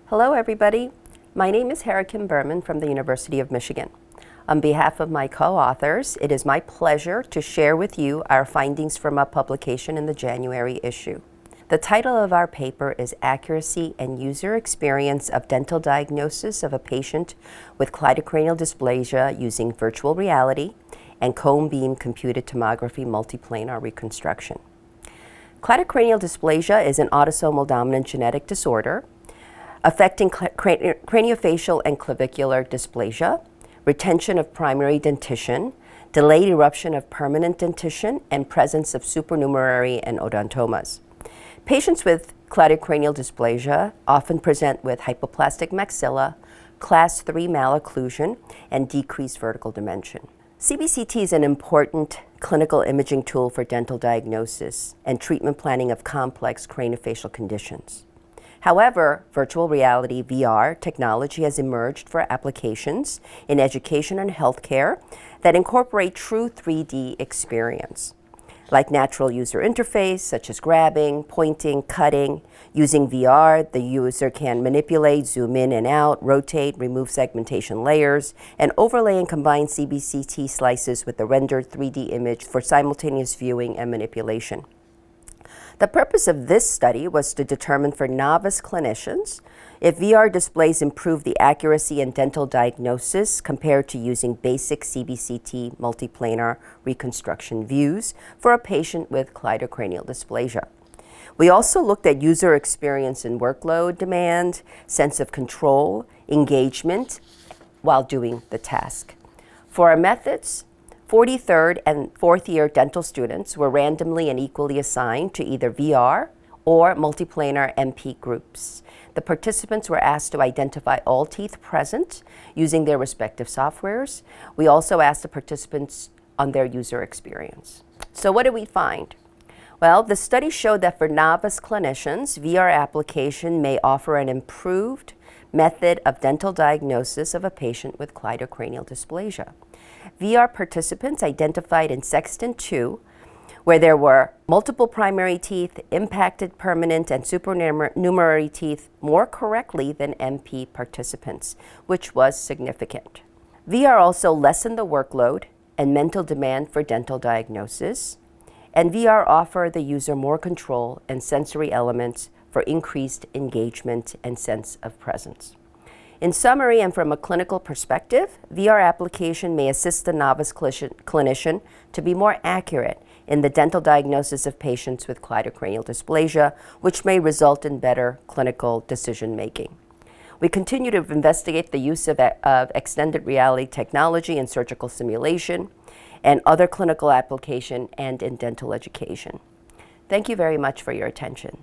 Hello everybody, my name is Hera Kim Berman from the University of Michigan. On behalf of my co-authors, it is my pleasure to share with you our findings from a publication in the January issue. The title of our paper is Accuracy and User Experience of Dental Diagnosis of a Patient with Cleidocranial Dysplasia Using Virtual Reality and Cone Beam Computed Tomography Multiplanar Reconstruction. Cleidocranial dysplasia is an autosomal dominant genetic disorder affecting craniofacial and clavicular dysplasia, retention of primary dentition, delayed eruption of permanent dentition, and presence of supernumerary and odontomas. Patients with cleidocranial dysplasia often present with hypoplastic maxilla, class 3 malocclusion, and decreased vertical dimension. CBCT is an important clinical imaging tool for dental diagnosis and treatment planning of complex craniofacial conditions. However, virtual reality (VR) technology has emerged for applications in education and healthcare that incorporate true 3D experience, like natural user interface, such as grabbing, pointing, cutting. Using VR, the user can manipulate, zoom in and out, rotate, remove segmentation layers, and overlay and combine CBCT slices with the rendered 3D image for simultaneous viewing and manipulation. The purpose of this study was to determine for novice clinicians if VR displays improve the accuracy in dental diagnosis compared to using basic CBCT multiplanar reconstruction views for a patient with cleidocranial dysplasia. We also looked at user experience in workload demand, sense of control, engagement while doing the task. For our methods, 43rd and 4th year dental students were randomly and equally assigned to either VR or multiplanar MP groups. The participants were asked to identify all teeth present using their respective softwares. We also asked the participants on their user experience. So what did we find? Well, the study showed that for novice clinicians, VR application may offer an improved method of dental diagnosis of a patient with cleidocranial dysplasia. VR participants identified in Sexton 2, where there were multiple primary teeth, impacted permanent and supernumerary teeth more correctly than MP participants, which was significant. VR also lessened the workload and mental demand for dental diagnosis, and VR offered the user more control and sensory elements for increased engagement and sense of presence. In summary, and from a clinical perspective, VR application may assist the novice clinician to be more accurate in the dental diagnosis of patients with cleidocranial dysplasia, which may result in better clinical decision making. We continue to investigate the use of extended reality technology in surgical simulation and other clinical application and in dental education. Thank you very much for your attention.